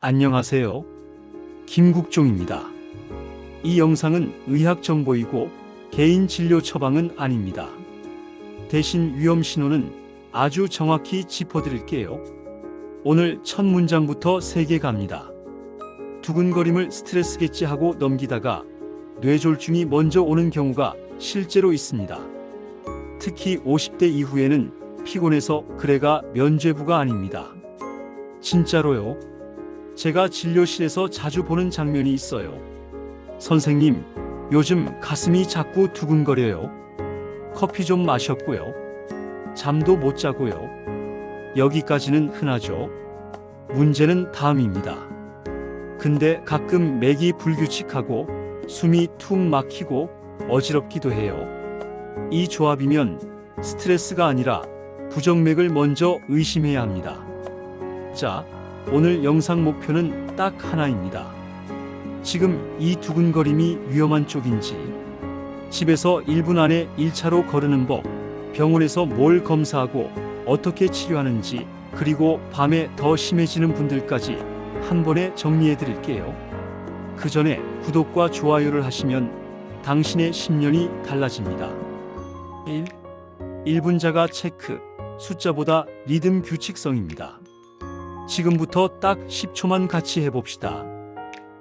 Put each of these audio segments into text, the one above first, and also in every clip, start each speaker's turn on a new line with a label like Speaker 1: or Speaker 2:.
Speaker 1: 안녕하세요. 김국종입니다. 이 영상은 의학 정보이고 개인 진료 처방은 아닙니다. 대신 위험 신호는 아주 정확히 짚어드릴게요. 오늘 첫 문장부터 3개 갑니다. 두근거림을 스트레스겠지 하고 넘기다가 뇌졸중이 먼저 오는 경우가 실제로 있습니다. 특히 50대 이후에는 피곤해서 그래가 면죄부가 아닙니다. 진짜로요. 제가 진료실에서 자주 보는 장면이 있어요. 선생님, 요즘 가슴이 자꾸 두근거려요. 커피 좀 마셨고요. 잠도 못 자고요. 여기까지는 흔하죠. 문제는 다음입니다. 근데 가끔 맥이 불규칙하고 숨이 툭 막히고 어지럽기도 해요. 이 조합이면 스트레스가 아니라 부정맥을 먼저 의심해야 합니다. 자, 오늘 영상 목표는 딱 하나입니다. 지금 이 두근거림이 위험한 쪽인지, 집에서 1분 안에 1차로 거르는 법, 병원에서 뭘 검사하고 어떻게 치료하는지, 그리고 밤에 더 심해지는 분들까지 한 번에 정리해 드릴게요. 그 전에 구독과 좋아요를 하시면 당신의 10년이 달라집니다. 1분자가 체크, 숫자보다 리듬 규칙성입니다. 지금부터 딱 10초만 같이 해봅시다.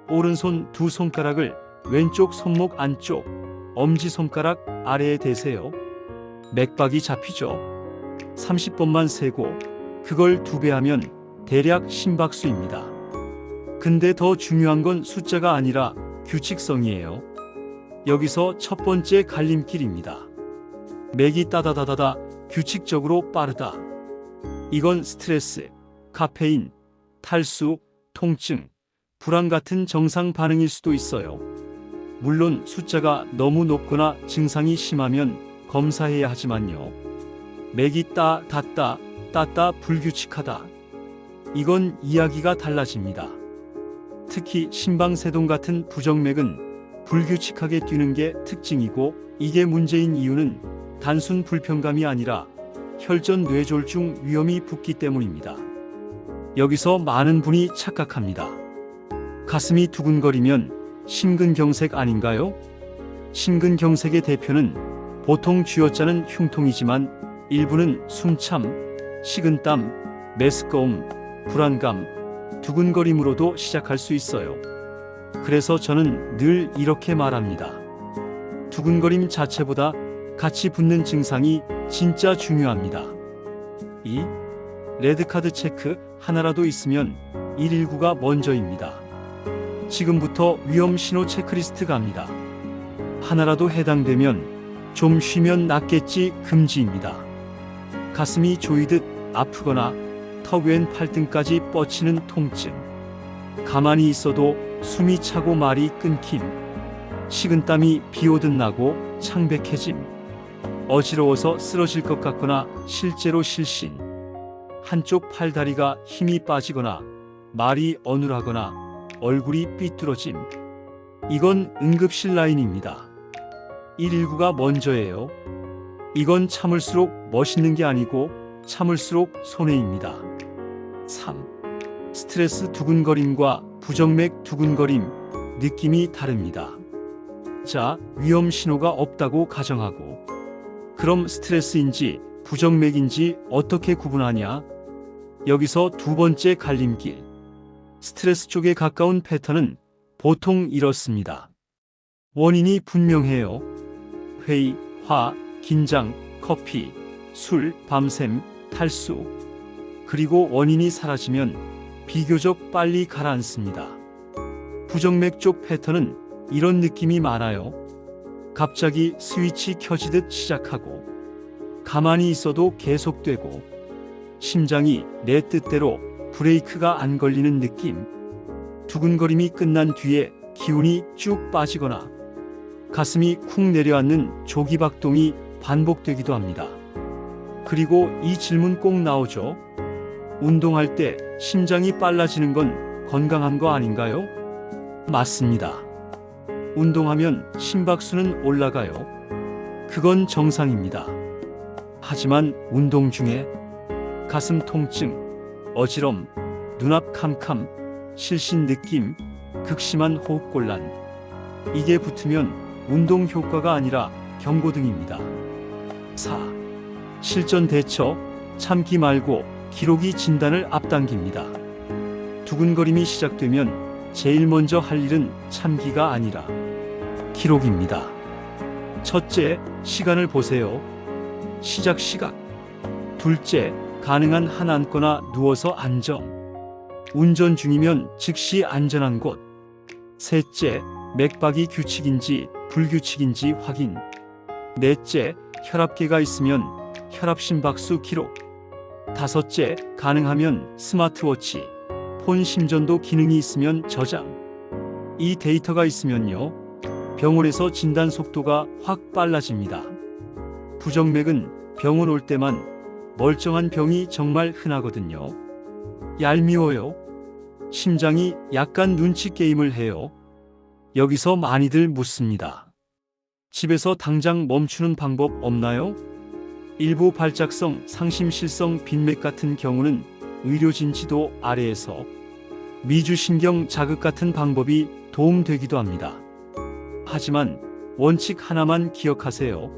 Speaker 1: 오른손 두 손가락을 왼쪽 손목 안쪽, 엄지손가락 아래에 대세요. 맥박이 잡히죠? 30번만 세고 그걸 2배 하면 대략 심박수입니다. 근데 더 중요한 건 숫자가 아니라 규칙성이에요. 여기서 첫 번째 갈림길입니다. 맥이 따다다다다 규칙적으로 빠르다. 이건 스트레스, 카페인, 탈수, 통증, 불안 같은 정상 반응일 수도 있어요. 물론 숫자가 너무 높거나 증상이 심하면 검사해야 하지만요. 맥이 땄다 불규칙하다. 이건 이야기가 달라집니다. 특히 심방세동 같은 부정맥은 불규칙하게 뛰는 게 특징이고, 이게 문제인 이유는 단순 불편감이 아니라 혈전 뇌졸중 위험이 붙기 때문입니다. 여기서 많은 분이 착각합니다. 가슴이 두근거리면 심근경색 아닌가요? 심근경색의 대표는 보통 쥐어짜는 흉통이지만 일부는 숨참, 식은땀, 메스꺼움, 불안감, 두근거림으로도 시작할 수 있어요. 그래서 저는 늘 이렇게 말합니다. 두근거림 자체보다 같이 붙는 증상이 진짜 중요합니다. 2. 레드카드 체크 하나라도 있으면 119가 먼저입니다. 지금부터 위험 신호 체크리스트 갑니다. 하나라도 해당되면 좀 쉬면 낫겠지 금지입니다. 가슴이 조이듯 아프거나 턱 왼 팔등까지 뻗치는 통증, 가만히 있어도 숨이 차고 말이 끊김, 식은땀이 비오듯 나고 창백해짐, 어지러워서 쓰러질 것 같거나 실제로 실신, 한쪽 팔다리가 힘이 빠지거나 말이 어눌하거나 얼굴이 삐뚤어짐. 이건 응급실 라인입니다. 119가 먼저예요. 이건 참을수록 멋있는 게 아니고 참을수록 손해입니다. 3. 스트레스 두근거림과 부정맥 두근거림, 느낌이 다릅니다. 자, 위험 신호가 없다고 가정하고, 그럼 스트레스인지 부정맥인지 어떻게 구분하냐? 여기서 두 번째 갈림길. 스트레스 쪽에 가까운 패턴은 보통 이렇습니다. 원인이 분명해요. 회의, 화, 긴장, 커피, 술, 밤샘, 탈수. 그리고 원인이 사라지면 비교적 빨리 가라앉습니다. 부정맥 쪽 패턴은 이런 느낌이 많아요. 갑자기 스위치 켜지듯 시작하고, 가만히 있어도 계속되고, 심장이 내 뜻대로 브레이크가 안 걸리는 느낌. 두근거림이 끝난 뒤에 기운이 쭉 빠지거나 가슴이 쿵 내려앉는 조기박동이 반복되기도 합니다. 그리고 이 질문 꼭 나오죠. 운동할 때 심장이 빨라지는 건 건강한 거 아닌가요? 맞습니다. 운동하면 심박수는 올라가요. 그건 정상입니다. 하지만 운동 중에 가슴 통증, 어지럼, 눈앞 캄캄, 실신 느낌, 극심한 호흡곤란. 이게 붙으면 운동 효과가 아니라 경고등입니다. 4. 실전 대처, 참기 말고 기록이 진단을 앞당깁니다. 두근거림이 시작되면 제일 먼저 할 일은 참기가 아니라 기록입니다. 첫째, 시간을 보세요. 시작 시각. 둘째, 가능한 한 앉거나 누워서 안정. 운전 중이면 즉시 안전한 곳. 셋째, 맥박이 규칙인지 불규칙인지 확인. 넷째, 혈압계가 있으면 혈압심박수 기록. 다섯째, 가능하면 스마트워치, 폰 심전도 기능이 있으면 저장. 이 데이터가 있으면요, 병원에서 진단 속도가 확 빨라집니다. 부정맥은 병원 올 때만 멀쩡한 병이 정말 흔하거든요. 얄미워요. 심장이 약간 눈치 게임을 해요. 여기서 많이들 묻습니다. 집에서 당장 멈추는 방법 없나요? 일부 발작성, 상심실성 빈맥 같은 경우는 의료진 지도 아래에서 미주신경 자극 같은 방법이 도움되기도 합니다. 하지만 원칙 하나만 기억하세요.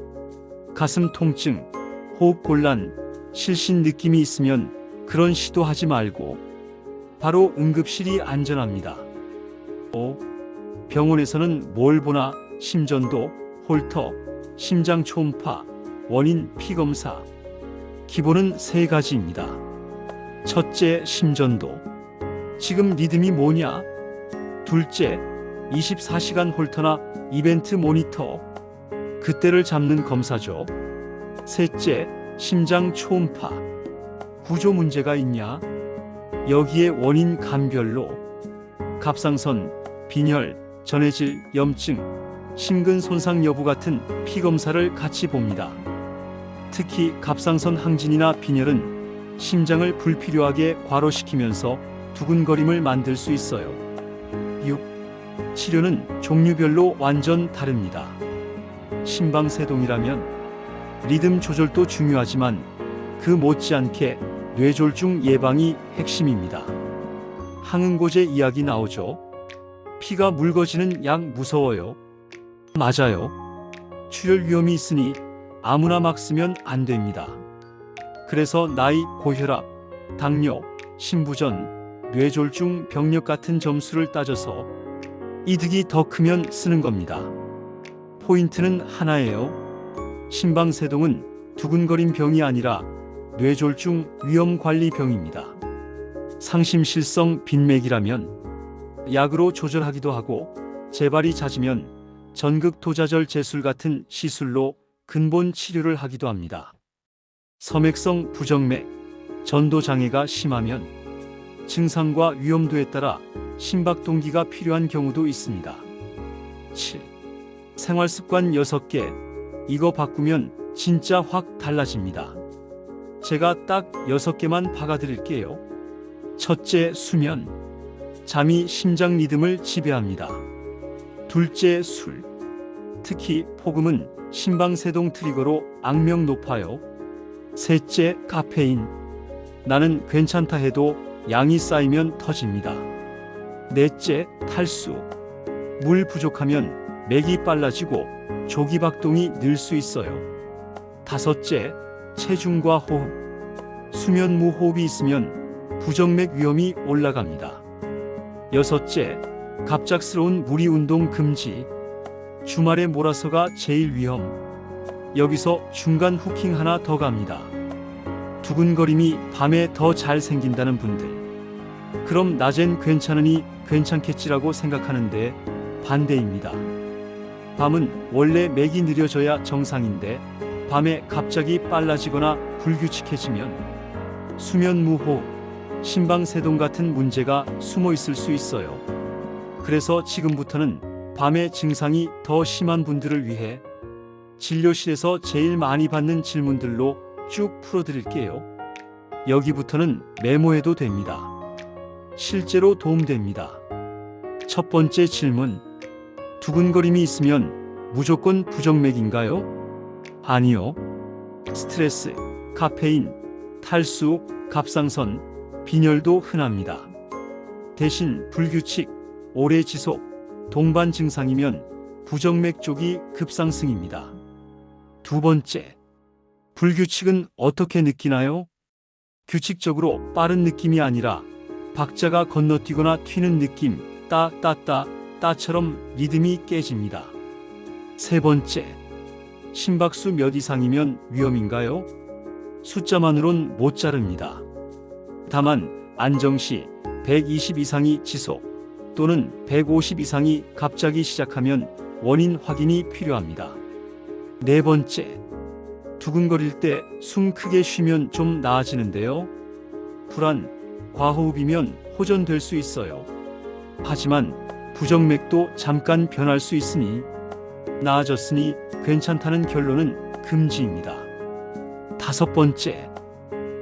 Speaker 1: 가슴 통증, 호흡곤란, 실신 느낌이 있으면 그런 시도하지 말고 바로 응급실이 안전합니다. 5. 병원에서는 뭘 보나? 심전도, 홀터, 심장 초음파, 원인 피검사. 기본은 세 가지입니다. 첫째, 심전도. 지금 리듬이 뭐냐? 둘째, 24시간 홀터나 이벤트 모니터. 그때를 잡는 검사죠. 셋째, 심장 초음파. 구조 문제가 있냐? 여기에 원인 감별로 갑상선, 빈혈, 전해질, 염증, 심근 손상 여부 같은 피검사를 같이 봅니다. 특히 갑상선 항진이나 빈혈은 심장을 불필요하게 과로시키면서 두근거림을 만들 수 있어요. 6. 치료는 종류별로 완전 다릅니다. 심방세동이라면 리듬 조절도 중요하지만 그 못지않게 뇌졸중 예방이 핵심입니다. 항응고제 이야기 나오죠. 피가 묽어지는 약 무서워요. 맞아요. 출혈 위험이 있으니 아무나 막 쓰면 안 됩니다. 그래서 나이, 고혈압, 당뇨, 심부전, 뇌졸중, 병력 같은 점수를 따져서 이득이 더 크면 쓰는 겁니다. 포인트는 하나예요. 심방세동은 두근거림 병이 아니라 뇌졸중 위험관리병입니다. 상심실성 빈맥이라면 약으로 조절하기도 하고 재발이 잦으면 전극도자절 제술 같은 시술로 근본 치료를 하기도 합니다. 섬액성 부정맥, 전도장애가 심하면 증상과 위험도에 따라 심박동기가 필요한 경우도 있습니다. 7. 생활습관 6개. 이거 바꾸면 진짜 확 달라집니다. 제가 딱 6개만 박아드릴게요. 첫째, 수면. 잠이 심장 리듬을 지배합니다. 둘째, 술. 특히 폭음은 심방세동 트리거로 악명 높아요. 셋째, 카페인. 나는 괜찮다 해도 양이 쌓이면 터집니다. 넷째, 탈수. 물 부족하면 맥이 빨라지고 조기박동이 늘 수 있어요. 다섯째, 체중과 호흡. 수면 무호흡이 있으면 부정맥 위험이 올라갑니다. 여섯째, 갑작스러운 무리 운동 금지. 주말에 몰아서가 제일 위험. 여기서 중간 후킹 하나 더 갑니다. 두근거림이 밤에 더 잘 생긴다는 분들. 그럼 낮엔 괜찮으니 괜찮겠지라고 생각하는데 반대입니다. 밤은 원래 맥이 느려져야 정상인데 밤에 갑자기 빨라지거나 불규칙해지면 수면 무호흡, 심방세동 같은 문제가 숨어 있을 수 있어요. 그래서 지금부터는 밤에 증상이 더 심한 분들을 위해 진료실에서 제일 많이 받는 질문들로 쭉 풀어드릴게요. 여기부터는 메모해도 됩니다. 실제로 도움됩니다. 첫 번째 질문. 두근거림이 있으면 무조건 부정맥인가요? 아니요. 스트레스, 카페인, 탈수, 갑상선, 빈혈도 흔합니다. 대신 불규칙, 오래 지속, 동반 증상이면 부정맥 쪽이 급상승입니다. 두 번째, 불규칙은 어떻게 느끼나요? 규칙적으로 빠른 느낌이 아니라 박자가 건너뛰거나 튀는 느낌, 따따따따처럼 리듬이 깨집니다. 세 번째, 심박수 몇 이상이면 위험인가요? 숫자만으론 못 자릅니다. 다만 안정시 120 이상이 지속 또는 150 이상이 갑자기 시작하면 원인 확인이 필요합니다. 네 번째, 두근거릴 때 숨 크게 쉬면 좀 나아지는데요. 불안, 과호흡이면 호전될 수 있어요. 하지만 부정맥도 잠깐 변할 수 있으니 나아졌으니 괜찮다는 결론은 금지입니다. 다섯 번째,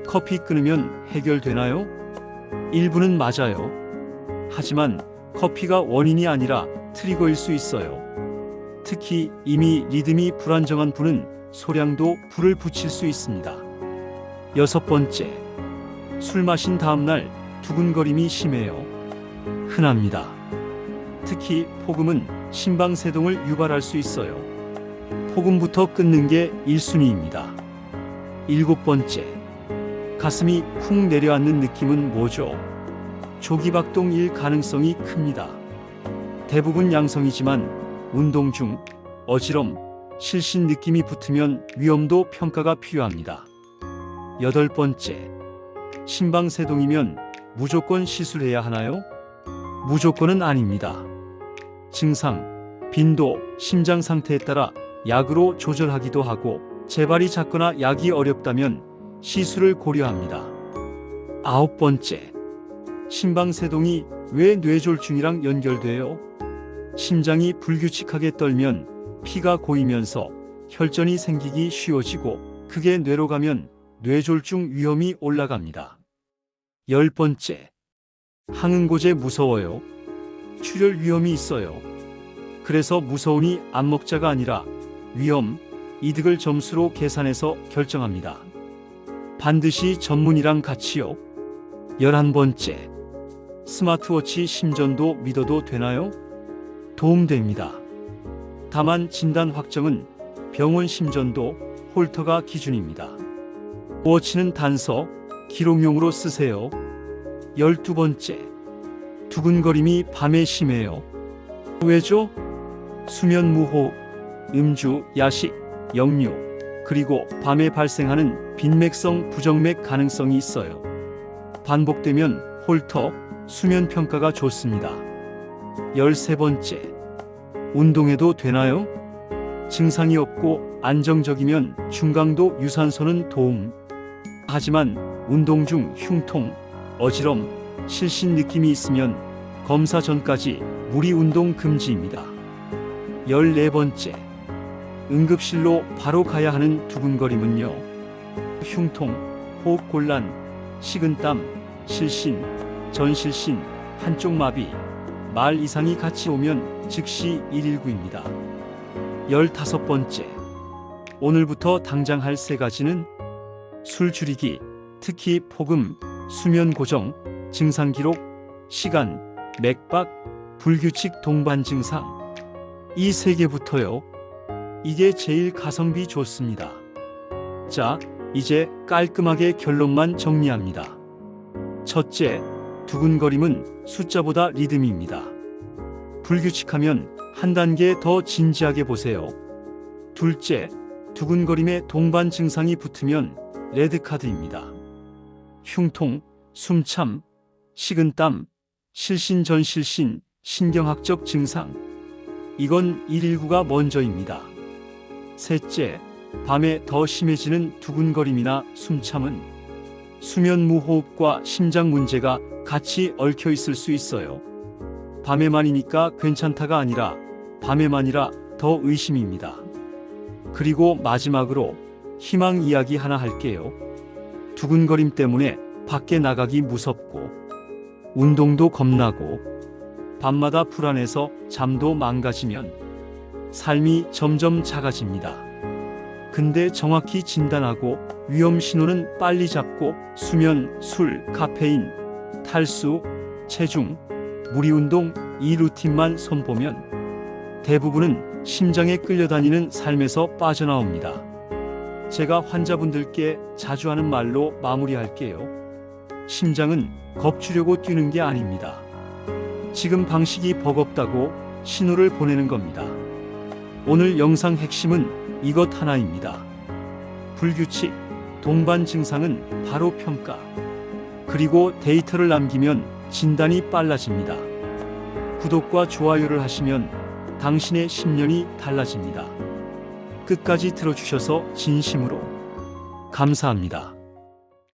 Speaker 1: 커피 끊으면 해결되나요? 일부는 맞아요. 하지만 커피가 원인이 아니라 트리거일 수 있어요. 특히 이미 리듬이 불안정한 분은 소량도 불을 붙일 수 있습니다. 여섯 번째, 술 마신 다음날 두근거림이 심해요. 흔합니다. 특히 폭음은 심방세동을 유발할 수 있어요. 폭음부터 끊는 게 1순위입니다. 일곱 번째, 가슴이 쿵 내려앉는 느낌은 뭐죠? 조기박동일 가능성이 큽니다. 대부분 양성이지만 운동 중 어지럼, 실신 느낌이 붙으면 위험도 평가가 필요합니다. 여덟 번째, 심방세동이면 무조건 시술해야 하나요? 무조건은 아닙니다. 증상, 빈도, 심장 상태에 따라 약으로 조절하기도 하고 재발이 잦거나 약이 어렵다면 시술을 고려합니다. 아홉 번째, 심방세동이 왜 뇌졸중이랑 연결돼요? 심장이 불규칙하게 떨면 피가 고이면서 혈전이 생기기 쉬워지고 그게 뇌로 가면 뇌졸중 위험이 올라갑니다. 열 번째, 항응고제 무서워요? 출혈 위험이 있어요. 그래서 무서우니 안 먹자가 아니라 위험, 이득을 점수로 계산해서 결정합니다. 반드시 전문의랑 같이요. 11번째, 스마트워치 심전도 믿어도 되나요? 도움됩니다. 다만 진단 확정은 병원 심전도, 홀터가 기준입니다. 워치는 단서, 기록용으로 쓰세요. 12번째, 두근거림이 밤에 심해요. 왜죠? 수면 무호흡, 음주, 야식, 역류, 그리고 밤에 발생하는 빈맥성 부정맥 가능성이 있어요. 반복되면 홀터, 수면 평가가 좋습니다. 13번째, 운동해도 되나요? 증상이 없고 안정적이면 중강도 유산소는 도움. 하지만 운동 중 흉통, 어지럼, 실신 느낌이 있으면 검사 전까지 무리 운동 금지입니다. 14번째, 응급실로 바로 가야 하는 두근거림은요. 흉통, 호흡곤란, 식은땀, 실신, 전실신, 한쪽 마비, 말 이상이 같이 오면 즉시 119입니다. 15번째, 오늘부터 당장 할 3가지는 술 줄이기, 특히 폭음, 수면 고정, 증상 기록, 시간, 맥박, 불규칙 동반 증상. 이 3개부터요. 이게 제일 가성비 좋습니다. 자, 이제 깔끔하게 결론만 정리합니다. 첫째, 두근거림은 숫자보다 리듬입니다. 불규칙하면 한 단계 더 진지하게 보세요. 둘째, 두근거림에 동반 증상이 붙으면 레드카드입니다. 흉통, 숨참, 식은땀, 실신 전실신, 신경학적 증상. 이건 119가 먼저입니다. 셋째, 밤에 더 심해지는 두근거림이나 숨참은 수면 무호흡과 심장 문제가 같이 얽혀 있을 수 있어요. 밤에만이니까 괜찮다가 아니라 밤에만이라 더 의심입니다. 그리고 마지막으로 희망 이야기 하나 할게요. 두근거림 때문에 밖에 나가기 무섭고 운동도 겁나고 밤마다 불안해서 잠도 망가지면 삶이 점점 작아집니다. 근데 정확히 진단하고 위험 신호는 빨리 잡고 수면, 술, 카페인, 탈수, 체중, 무리운동 이 루틴만 손보면 대부분은 심장에 끌려다니는 삶에서 빠져나옵니다. 제가 환자분들께 자주 하는 말로 마무리할게요. 심장은 겁주려고 뛰는 게 아닙니다. 지금 방식이 버겁다고 신호를 보내는 겁니다. 오늘 영상 핵심은 이것 하나입니다. 불규칙, 동반 증상은 바로 평가. 그리고 데이터를 남기면 진단이 빨라집니다. 구독과 좋아요를 하시면 당신의 10년이 달라집니다. 끝까지 들어주셔서 진심으로 감사합니다.